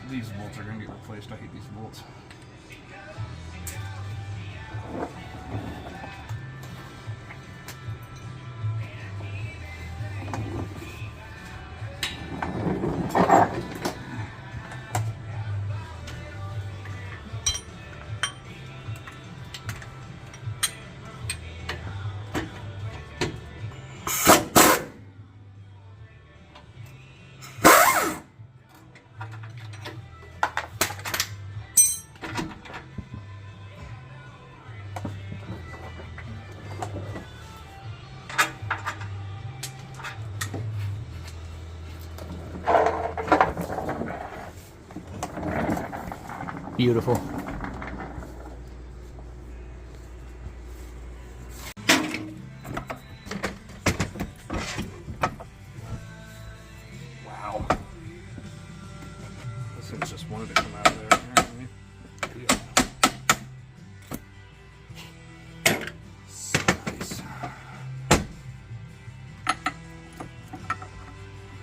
These bolts are going to get replaced. I hate these bolts. Beautiful. Wow. This thing's just wanted to come out of there, apparently. Yeah. So nice.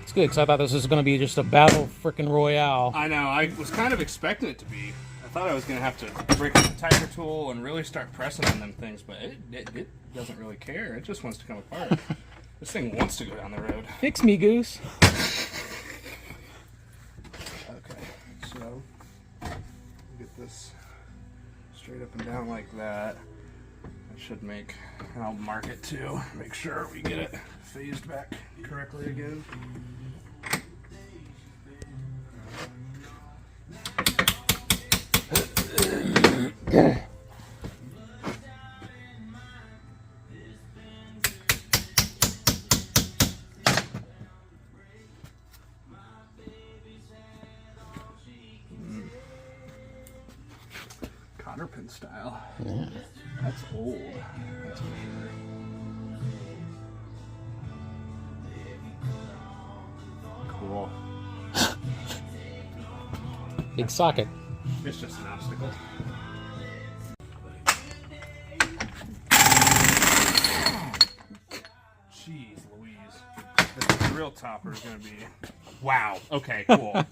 It's good, because I thought this was going to be just a battle frickin' royale. I know. I was kind of expecting it to be. I thought I was going to have to break up the tiger tool and really start pressing on them things, but it doesn't really care. It just wants to come apart. This thing wants to go down the road. Fix me, Goose. Okay, so get this straight up and down like that. That should make, and I'll mark it too. Make sure we get it phased back correctly again. Cotter pin style. Yeah. That's old. That's for sure. Cool. Big socket. It's just an obstacle. Jeez Louise. The real topper is going to be... Wow. Okay, cool.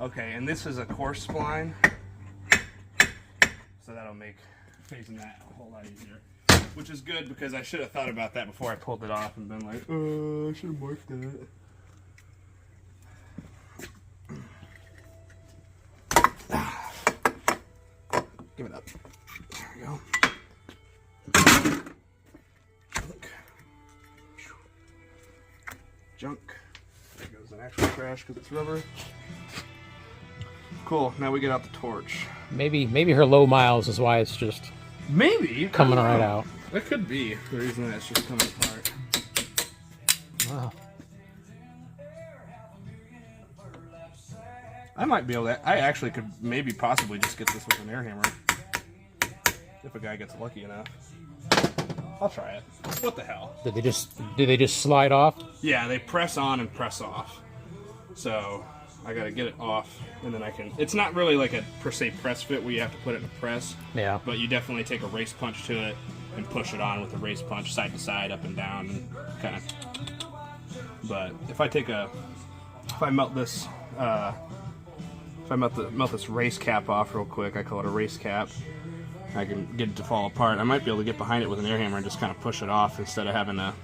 Okay, and this is a coarse spline. So that'll make phasing that a whole lot easier. Which is good because I should have thought about that before I pulled it off and been like, I should have marked that. Give it up. There we go. Junk. Junk. There goes an actual trash because it's rubber. Cool. Now we get out the torch. Maybe her low miles is why it's just coming right out. That could be the reason that it's just coming apart. Wow. I might be able to. I actually could maybe possibly just get this with an air hammer. If a guy gets lucky enough. I'll try it. What the hell? Do they just slide off? Yeah, they press on and press off. So I gotta get it off and then I can. It's not really like a per se press fit where you have to put it in a press. Yeah. But you definitely take a race punch to it and push it on with a race punch side to side, up and down, and kind of. But if I melt this, if I melt this race cap off real quick, I call it a race cap. I can get it to fall apart. I might be able to get behind it with an air hammer and just kind of push it off instead of having to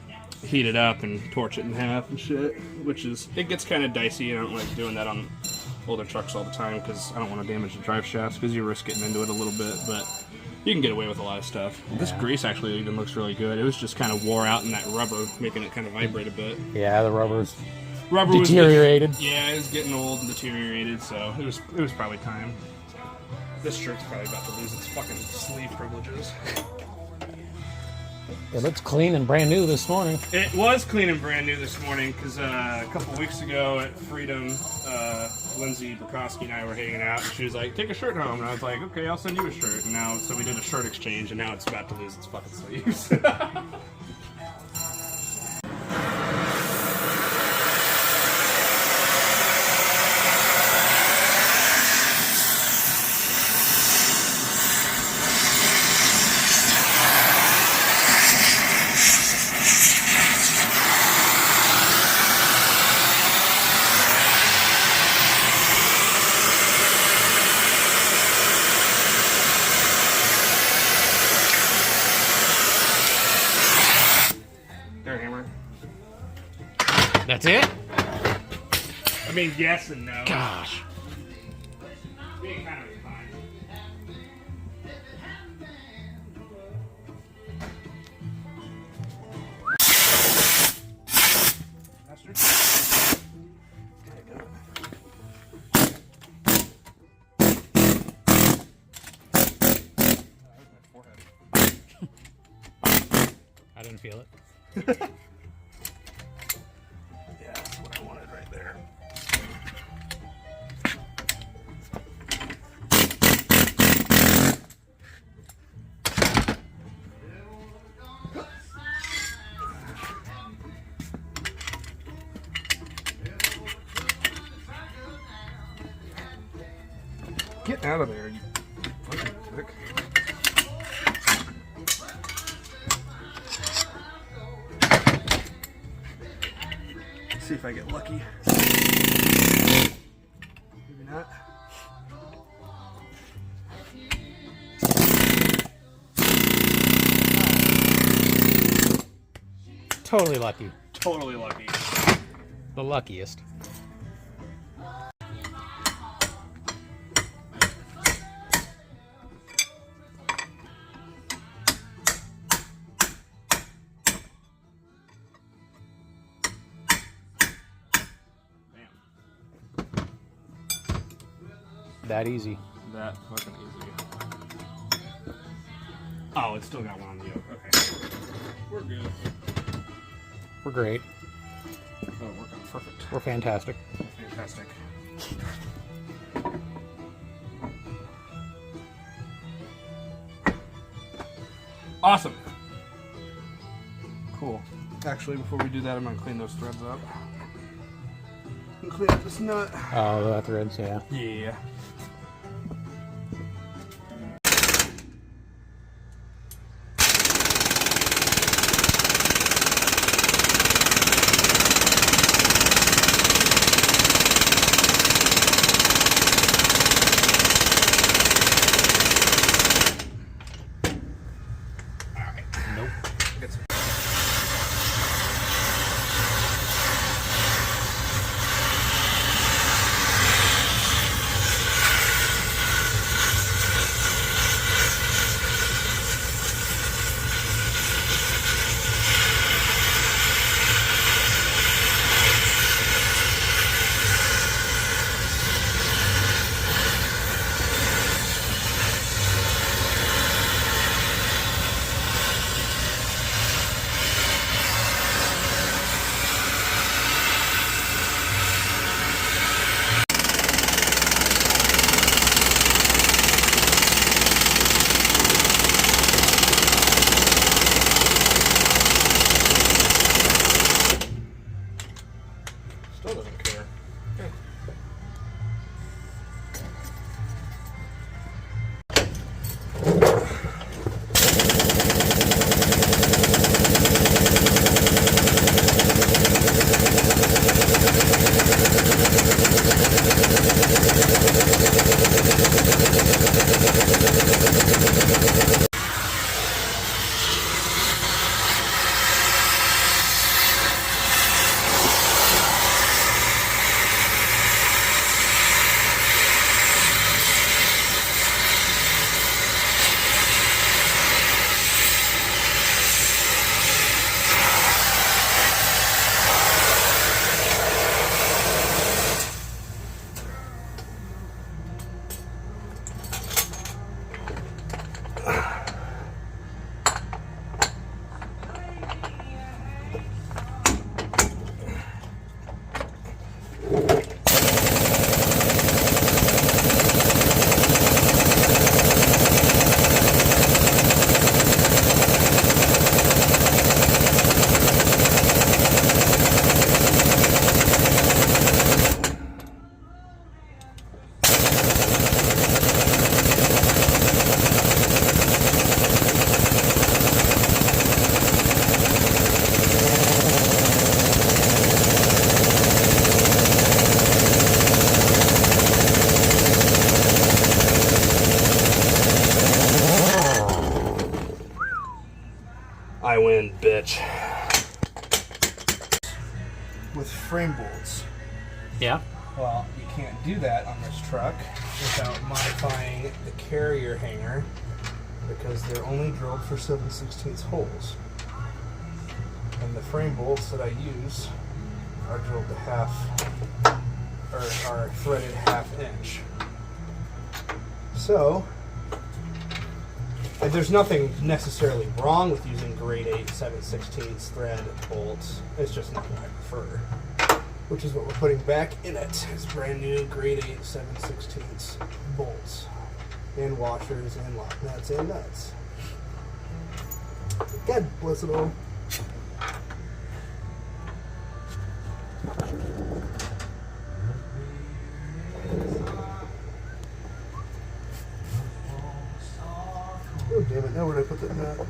heat it up and torch it in half and shit. Which is, it gets kind of dicey. I don't like doing that on older trucks all the time because I don't want to damage the drive shafts because you risk getting into it a little bit. But you can get away with a lot of stuff. Yeah. This grease actually even looks really good. It was just kind of wore out in that rubber, making it kind of vibrate a bit. Yeah, the rubber deteriorated. It was getting old and deteriorated, so it was probably time. This shirt's probably about to lose its fucking sleeve privileges. It looks clean and brand new this morning. It was clean and brand new this morning because a couple weeks ago at Freedom, Lindsay Bukowski and I were hanging out, and she was like, "Take a shirt home," and I was like, "Okay, I'll send you a shirt." And now, so we did a shirt exchange, and now it's about to lose its fucking sleeves. That's it? I mean, yes and no. Gosh. Being kind of fine. I didn't feel it. Yeah, that's what I wanted right there. Get out of there, you fucking prick. Let's see if I get lucky. Maybe not. Totally lucky. Totally lucky. The luckiest. That easy. That fucking easy. Oh, it's still got one on the yoke. Okay. We're good. We're great. Oh, working perfect. We're fantastic. Fantastic. Awesome. Cool. Actually, before we do that, I'm gonna clean those threads up. And clean up this nut. Oh, the threads, yeah. Yeah. Yeah. Well, you can't do that on this truck without modifying the carrier hanger because they're only drilled for 7/16 holes. And the frame bolts that I use are drilled to are threaded 1/2 inch. So, there's nothing necessarily wrong with using grade 8 7/16 thread bolts. It's just not what I prefer. Which is what we're putting back in it. It's brand new grade 8 7/16 bolts. And washers and lock nuts and nuts. God bless it all. Oh damn it, now where did I put that nut?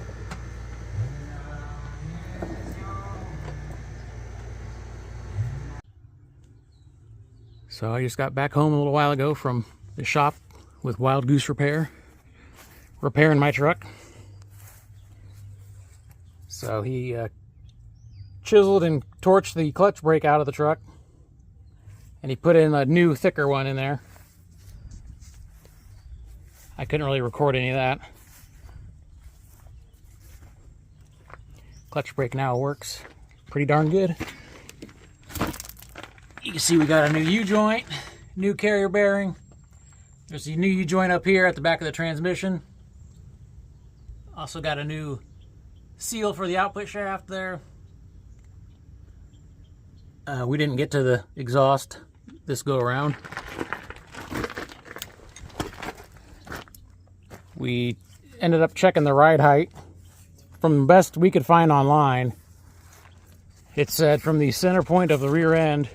So I just got back home a little while ago from the shop with Wild Goose Repair, repairing my truck. So he chiseled and torched the clutch brake out of the truck, and he put in a new, thicker one in there. I couldn't really record any of that. Clutch brake now works pretty darn good. You can see we got a new U-joint, new carrier bearing. There's a new U-joint up here at the back of the transmission. Also got a new seal for the output shaft there. We didn't get to the exhaust this go around. We ended up checking the ride height. From the best we could find online, it said from the center point of the rear end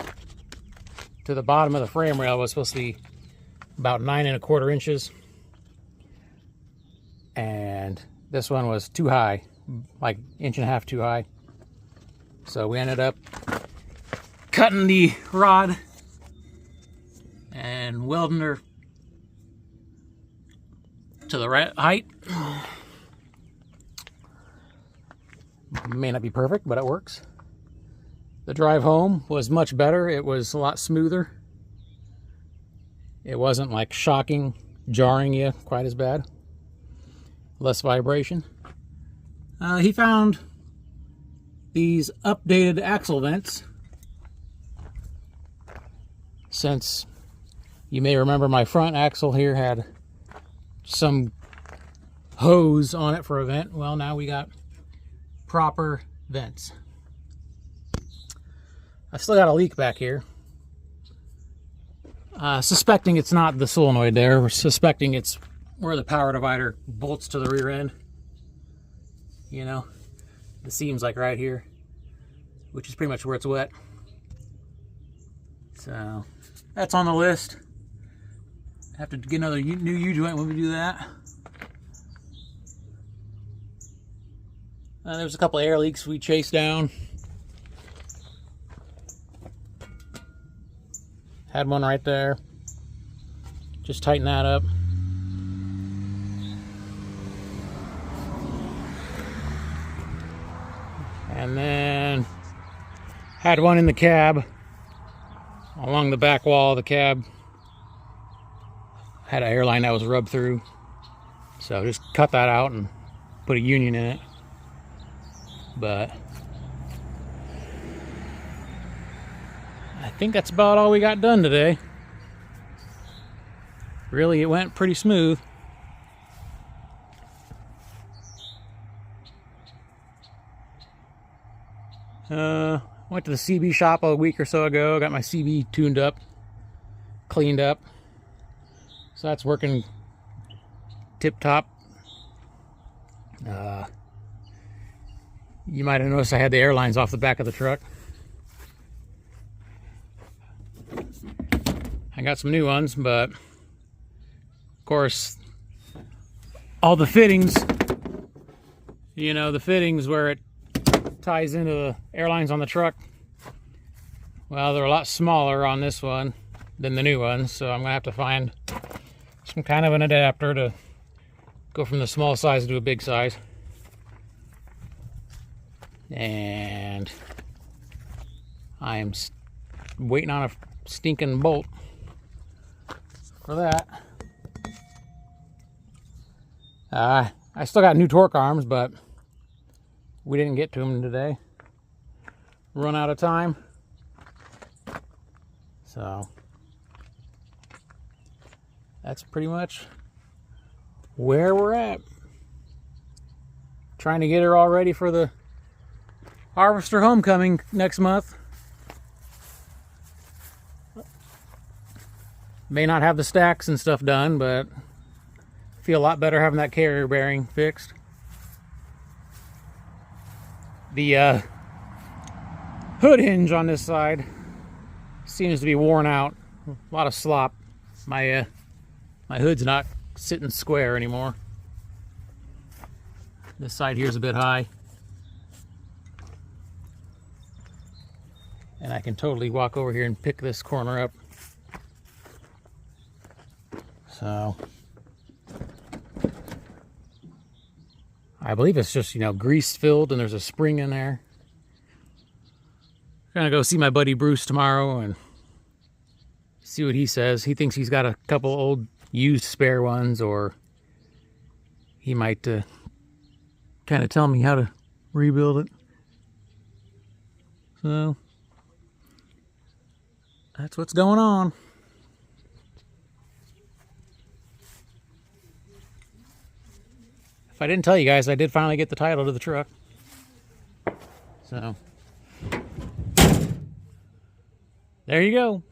to the bottom of the frame rail was supposed to be about 9 1/4 inches. And this one was too high, like 1.5 inches too high. So we ended up cutting the rod and welding her to the right height. May not be perfect, but it works. The drive home was much better. It was a lot smoother. It wasn't like shocking, jarring you quite as bad. Less vibration. He found these updated axle vents. Since you may remember my front axle here had some hose on it for a vent. Well, now we got proper vents. I've still got a leak back here. Suspecting it's not the solenoid there. We're suspecting it's where the power divider bolts to the rear end. You know, the seam's like right here, which is pretty much where it's wet. So that's on the list. Have to get another new U-joint when we do that. There was a couple air leaks we chased down. Had one right there. Just tighten that up. And then had one in the cab. Along the back wall of the cab. Had an airline that was rubbed through. So just cut that out and put a union in it. But I think that's about all we got done today. Really, it went pretty smooth. Went to the CB shop a week or so ago. Got my CB tuned up, cleaned up. So that's working tip-top. You might have noticed I had the airlines off the back of the truck. I got some new ones, but of course, all the fittings, you know, the fittings where it ties into the airlines on the truck, well, they're a lot smaller on this one than the new one, so I'm gonna have to find some kind of an adapter to go from the small size to a big size. And I am waiting on a stinking bolt for that. I still got new torque arms, but we didn't get to them today. Run out of time. So that's pretty much where we're at. Trying to get her all ready for the harvester homecoming next month. May not have the stacks and stuff done, but feel a lot better having that carrier bearing fixed. The hood hinge on this side seems to be worn out. A lot of slop. My hood's not sitting square anymore. This side here is a bit high. And I can totally walk over here and pick this corner up. So I believe it's just, grease filled and there's a spring in there. I'm gonna go see my buddy Bruce tomorrow and see what he says. He thinks he's got a couple old used spare ones, or he might kind of tell me how to rebuild it. So that's what's going on. If I didn't tell you guys, I did finally get the title to the truck. So there you go.